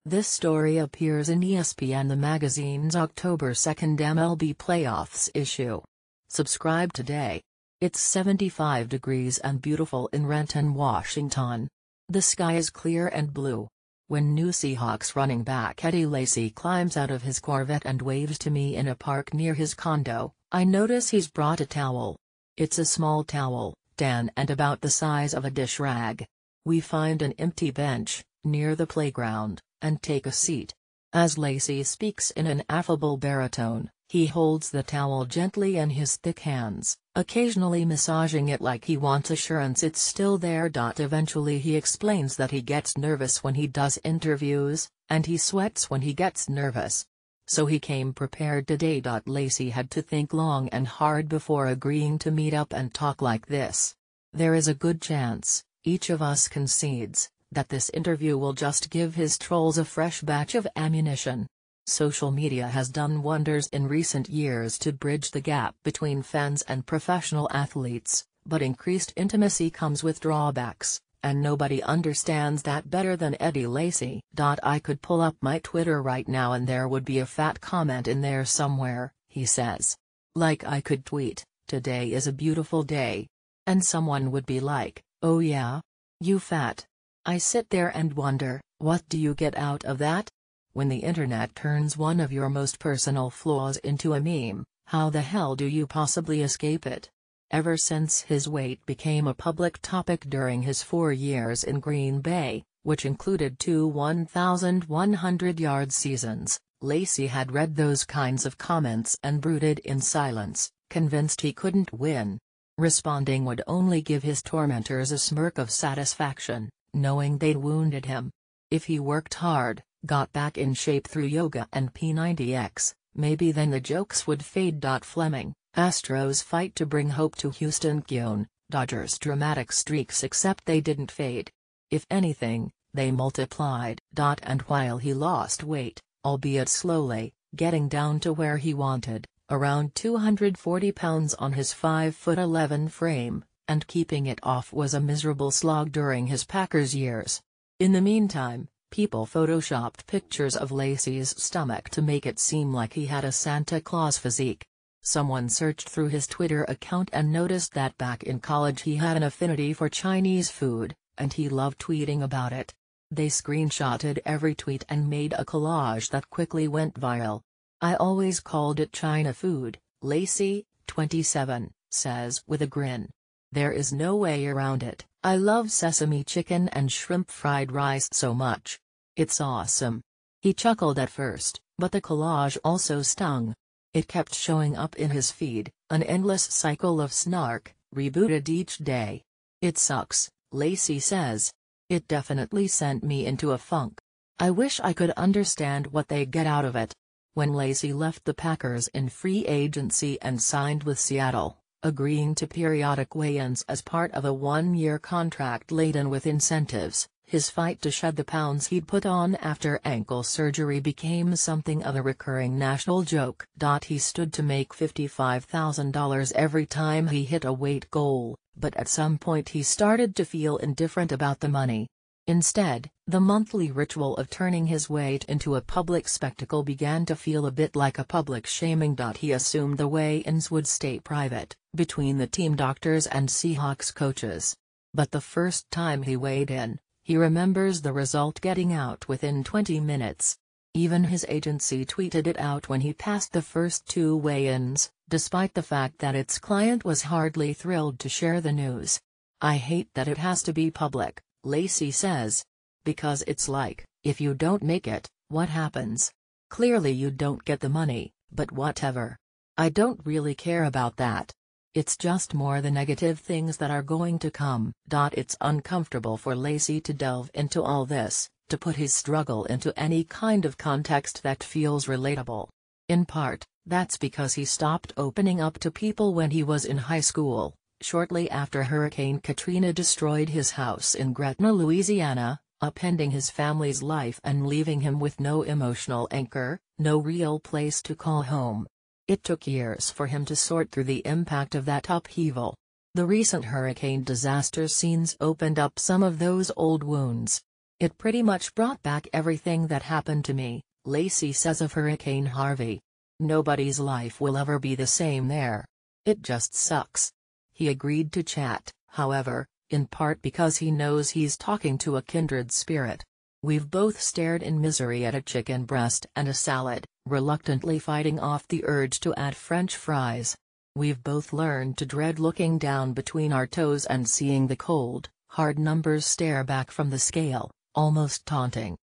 This story appears in ESPN the magazine's October 2 MLB Playoffs issue. Subscribe today. It's 75 degrees and beautiful in Renton, Washington. The sky is clear and blue. When new Seahawks running back Eddie Lacy climbs out of his Corvette and waves to me in a park near his condo, I notice he's brought a towel. It's a small towel, tan and about the size of a dish rag. We find an empty bench, near the playground, and take a seat. As Lacy speaks in an affable baritone, he holds the towel gently in his thick hands, occasionally massaging it like he wants assurance it's still there. Eventually he explains that he gets nervous when he does interviews, and he sweats when he gets nervous. So he came prepared today. Lacy had to think long and hard before agreeing to meet up and talk like this. There is a good chance, each of us concedes, that this interview will just give his trolls a fresh batch of ammunition. Social media has done wonders in recent years to bridge the gap between fans and professional athletes, but increased intimacy comes with drawbacks, and nobody understands that better than Eddie Lacy. I could pull up my Twitter right now and there would be a fat comment in there somewhere, he says. Like I could tweet, "Today is a beautiful day." And someone would be like, "Oh yeah? You fat." I sit there and wonder, what do you get out of that? When the internet turns one of your most personal flaws into a meme, how the hell do you possibly escape it? Ever since his weight became a public topic during his 4 years in Green Bay, which included 2 1,100-yard seasons, Lacy had read those kinds of comments and brooded in silence, convinced he couldn't win. Responding would only give his tormentors a smirk of satisfaction, knowing they'd wounded him. If he worked hard, got back in shape through yoga and P90X, maybe then the jokes would fade. Fleming, Astros fight to bring hope to Houston. Gyun, Dodgers dramatic streaks except they didn't fade. If anything, they multiplied. And while he lost weight, albeit slowly, getting down to where he wanted, around 240 pounds on his 5'11" frame, and keeping it off was a miserable slog during his Packers years. In the meantime, people photoshopped pictures of Lacy's stomach to make it seem like he had a Santa Claus physique. Someone searched through his Twitter account and noticed that back in college he had an affinity for Chinese food, and he loved tweeting about it. They screenshotted every tweet and made a collage that quickly went viral. "I always called it China food," Lacy, 27, says with a grin. "There is no way around it. I love sesame chicken and shrimp fried rice so much. It's awesome." He chuckled at first, but the collage also stung. It kept showing up in his feed, an endless cycle of snark, rebooted each day. "It sucks," Lacy says. "It definitely sent me into a funk. I wish I could understand what they get out of it." When Lacy left the Packers in free agency and signed with Seattle, agreeing to periodic weigh-ins as part of a 1-year contract laden with incentives, his fight to shed the pounds he'd put on after ankle surgery became something of a recurring national joke. He stood to make $55,000 every time he hit a weight goal, but at some point he started to feel indifferent about the money. Instead, the monthly ritual of turning his weight into a public spectacle began to feel a bit like a public shaming. He assumed the weigh-ins would stay private, between the team doctors and Seahawks coaches. But the first time he weighed in, he remembers the result getting out within 20 minutes. Even his agency tweeted it out when he passed the first 2 weigh-ins, despite the fact that its client was hardly thrilled to share the news. "I hate that it has to be public," Lacy says. "Because it's like, if you don't make it, what happens? Clearly you don't get the money, but whatever. I don't really care about that. It's just more the negative things that are going to come." It's uncomfortable for Lacy to delve into all this, to put his struggle into any kind of context that feels relatable. In part, that's because he stopped opening up to people when he was in high school, shortly after Hurricane Katrina destroyed his house in Gretna, Louisiana, upending his family's life and leaving him with no emotional anchor, no real place to call home. It took years for him to sort through the impact of that upheaval. The recent hurricane disaster scenes opened up some of those old wounds. It pretty much brought back everything that happened to me, Lacy says of Hurricane Harvey. Nobody's life will ever be the same there. It just sucks. He agreed to chat, however, in part because he knows he's talking to a kindred spirit. We've both stared in misery at a chicken breast and a salad, reluctantly fighting off the urge to add French fries. We've both learned to dread looking down between our toes and seeing the cold, hard numbers stare back from the scale, almost taunting.